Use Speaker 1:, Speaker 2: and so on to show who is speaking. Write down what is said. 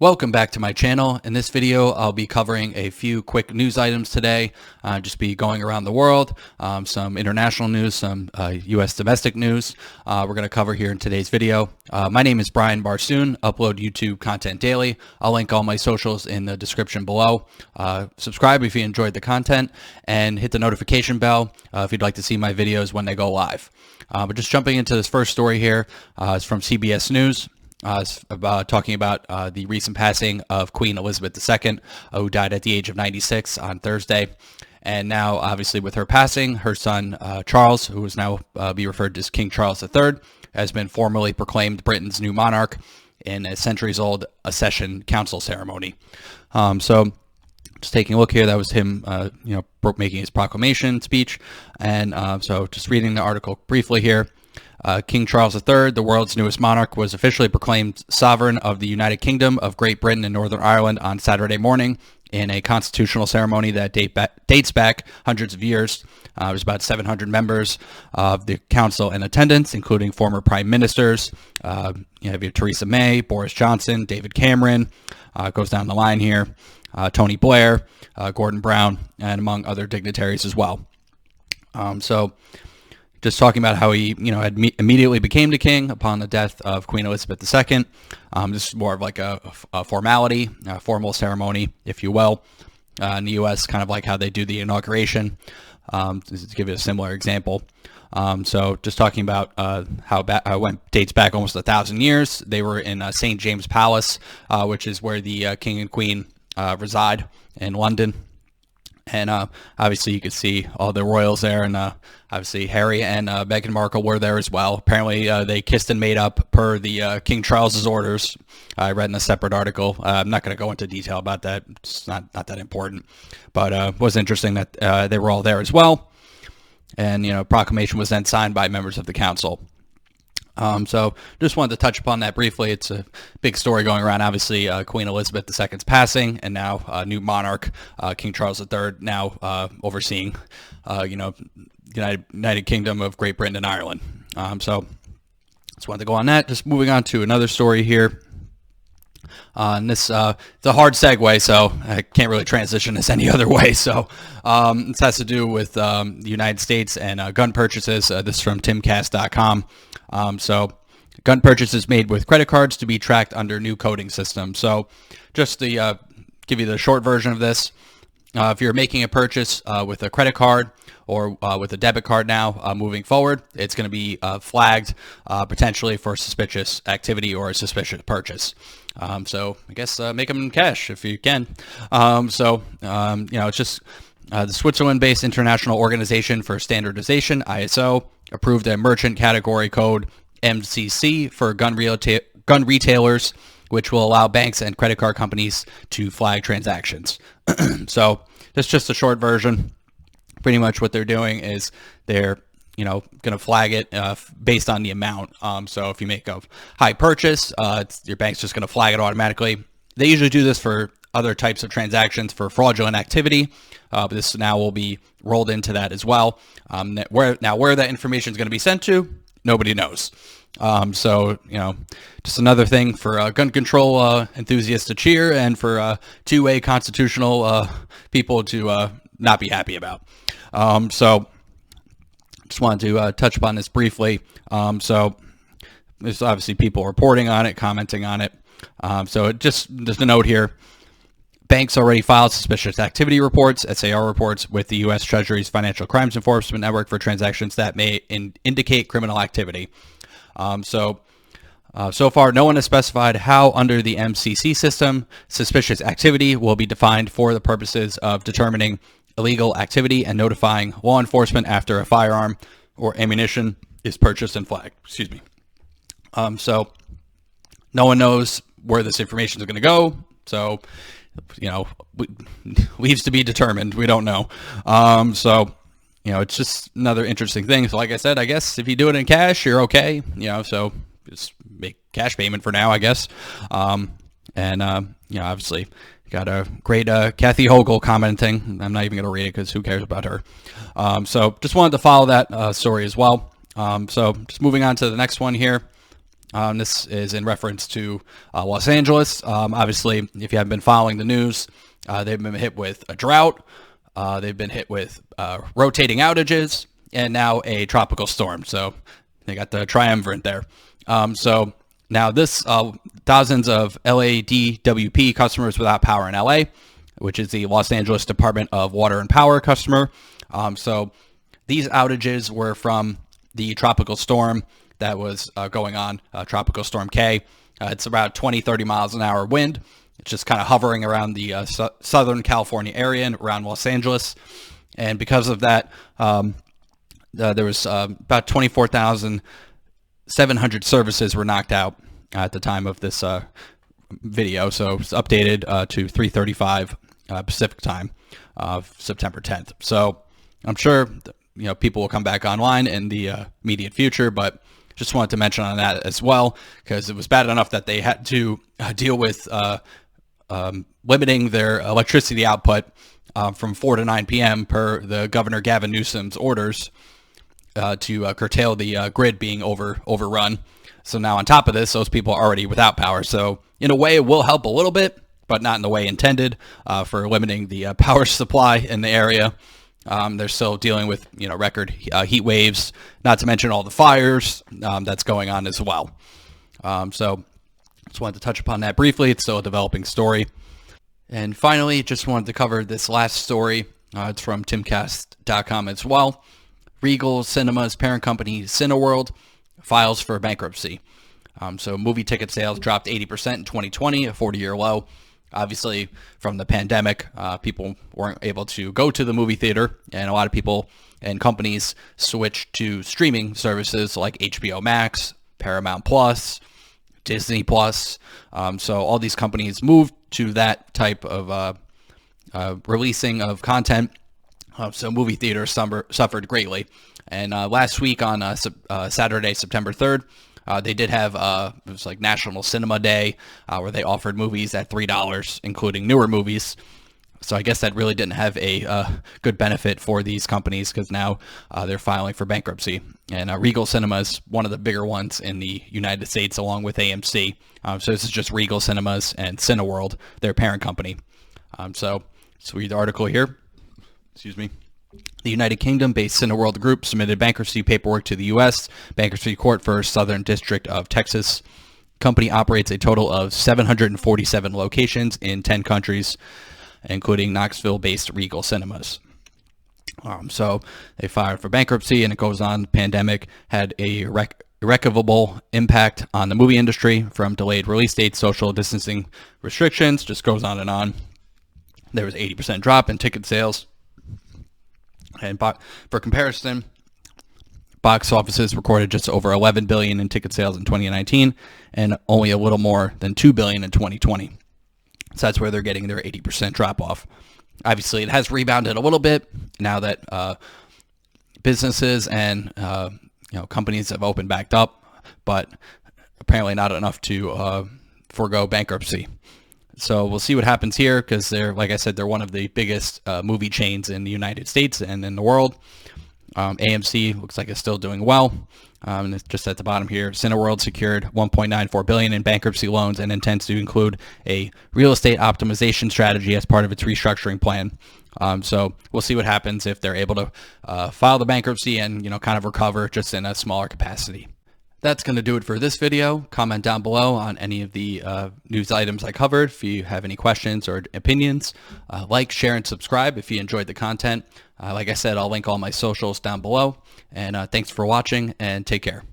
Speaker 1: Welcome back to my channel. In this video, I'll be covering a few quick news items today. Just be going around the world, some international news, some U.S. domestic news. We're going to cover here in today's video. My name is Brian Barsoon, upload YouTube content daily. I'll link all my socials in the description below. Subscribe if you enjoyed the content and hit the notification bell if you'd like to see my videos when they go live. But just jumping into this first story here, it's from CBS News. Talking about the recent passing of Queen Elizabeth II, who died at the age of 96 on Thursday. And now, obviously, with her passing, her son Charles, who is now be referred to as King Charles III, has been formally proclaimed Britain's new monarch in a centuries-old accession council ceremony. So, just taking a look here, that was him, making his proclamation speech. And so, just reading the article briefly here. King Charles III, the world's newest monarch, was officially proclaimed sovereign of the United Kingdom of Great Britain and Northern Ireland on Saturday morning in a constitutional ceremony that dates back hundreds of years. There's about 700 members of the council in attendance, including former prime ministers. You have Theresa May, Boris Johnson, David Cameron, goes down the line here, Tony Blair, Gordon Brown, and among other dignitaries as well. Just talking about how he, immediately became the king upon the death of Queen Elizabeth II. This is more of like a formality, a formal ceremony, if you will. In the U.S., kind of like how they do the inauguration. To give you a similar example. So just talking about how it dates back almost 1,000 years. They were in St. James Palace, which is where the king and queen reside in London. And obviously you could see all the royals there, and obviously Harry and Meghan Markle were there as well. Apparently they kissed and made up per the King Charles's orders. I read in a separate article. I'm not going to go into detail about that. It's not that important. But it was interesting that they were all there as well. And, proclamation was then signed by members of the council. So just wanted to touch upon that briefly. It's a big story going around. Obviously, Queen Elizabeth II's passing, and now new monarch, King Charles III, now overseeing, United Kingdom of Great Britain and Ireland. So just wanted to go on that. Just moving on to another story here. And this it's a hard segue, so I can't really transition this any other way. So this has to do with the United States and gun purchases. This is from timcast.com. So gun purchases made with credit cards to be tracked under new coding system. So just to give you the short version of this, if you're making a purchase with a credit card or with a debit card now moving forward, it's going to be flagged potentially for suspicious activity or a suspicious purchase. So I guess make them cash if you can. It's just the Switzerland-based International Organization for Standardization, ISO, approved a merchant category code MCC for gun retailers, which will allow banks and credit card companies to flag transactions. So that's just a short version. Pretty much what they're doing is they're going to flag it based on the amount. So if you make a high purchase, your bank's just going to flag it automatically. They usually do this for other types of transactions for fraudulent activity. But this now will be rolled into that as well. Where that information is going to be sent to, nobody knows. Just another thing for gun control enthusiasts to cheer, and for two-way constitutional people to not be happy about. Just wanted to touch upon this briefly. So there's obviously people reporting on it, commenting on it. Just a note here. Banks already filed suspicious activity reports, SAR reports, with the U.S. Treasury's Financial Crimes Enforcement Network for transactions that may indicate criminal activity. So far, no one has specified how, under the MCC system, suspicious activity will be defined for the purposes of determining illegal activity and notifying law enforcement after a firearm or ammunition is purchased and flagged. Excuse me. So no one knows where this information is going to go. So, leaves to be determined. We don't know. It's just another interesting thing. So like I said, I guess if you do it in cash, you're okay. So just make cash payment for now, I guess. Obviously got a great Kathy Hochul commenting. I'm not even going to read it because who cares about her. So just wanted to follow that story as well. So just moving on to the next one here. This is in reference to Los Angeles. Obviously, if you haven't been following the news, they've been hit with a drought. They've been hit with rotating outages and now a tropical storm. So they got the triumvirate there. So now this thousands of LADWP customers without power in LA, which is the Los Angeles Department of Water and Power customer. So these outages were from the tropical storm that was going on, Tropical Storm K. It's about 20, 30 miles an hour wind. It's just kind of hovering around the Southern California area and around Los Angeles. And because of that, there was about 24,700 services were knocked out at the time of this video. So it's updated to 3:35 Pacific time of September 10th. So I'm sure people will come back online in the immediate future, but just wanted to mention on that as well, because it was bad enough that they had to deal with limiting their electricity output from 4 to 9 p.m. per the Governor Gavin Newsom's orders to curtail the grid being overrun. So now on top of this, those people are already without power. So in a way, it will help a little bit, but not in the way intended for limiting the power supply in the area. They're still dealing with record heat waves, not to mention all the fires that's going on as well. So just wanted to touch upon that briefly. It's still a developing story. And finally, just wanted to cover this last story. It's from timcast.com as well. Regal Cinemas parent company Cineworld files for bankruptcy. So movie ticket sales dropped 80% in 2020, a 40-year low. Obviously, from the pandemic, people weren't able to go to the movie theater, and a lot of people and companies switched to streaming services like HBO Max, Paramount Plus, Disney Plus. So all these companies moved to that type of releasing of content. So movie theaters suffered greatly. And last week on Saturday, September 3rd, they did have, it was like National Cinema Day, where they offered movies at $3, including newer movies. So I guess that really didn't have a good benefit for these companies, because now they're filing for bankruptcy. And Regal Cinemas, one of the bigger ones in the United States, along with AMC. So this is just Regal Cinemas and Cineworld, their parent company. So let's read the article here. Excuse me. The United Kingdom-based Cineworld Group submitted bankruptcy paperwork to the U.S. Bankruptcy Court for Southern District of Texas. Company operates a total of 747 locations in 10 countries, including Knoxville-based Regal Cinemas. So they filed for bankruptcy, and it goes on. The pandemic had a irrecoverable impact on the movie industry, from delayed release dates, social distancing restrictions, just goes on and on. There was 80% drop in ticket sales. And for comparison, box offices recorded just over $11 billion in ticket sales in 2019 and only a little more than $2 billion in 2020. So that's where they're getting their 80% drop off. Obviously, it has rebounded a little bit now that businesses and companies have opened back up, but apparently not enough to forego bankruptcy. So we'll see what happens here, because they're, like I said, they're one of the biggest movie chains in the United States and in the world. AMC looks like it's still doing well. And it's just at the bottom here, Cineworld secured $1.94 billion in bankruptcy loans and intends to include a real estate optimization strategy as part of its restructuring plan. So we'll see what happens if they're able to file the bankruptcy and kind of recover just in a smaller capacity. That's going to do it for this video. Comment down below on any of the news items I covered. If you have any questions or opinions, like, share, and subscribe if you enjoyed the content. Like I said, I'll link all my socials down below. And thanks for watching, and take care.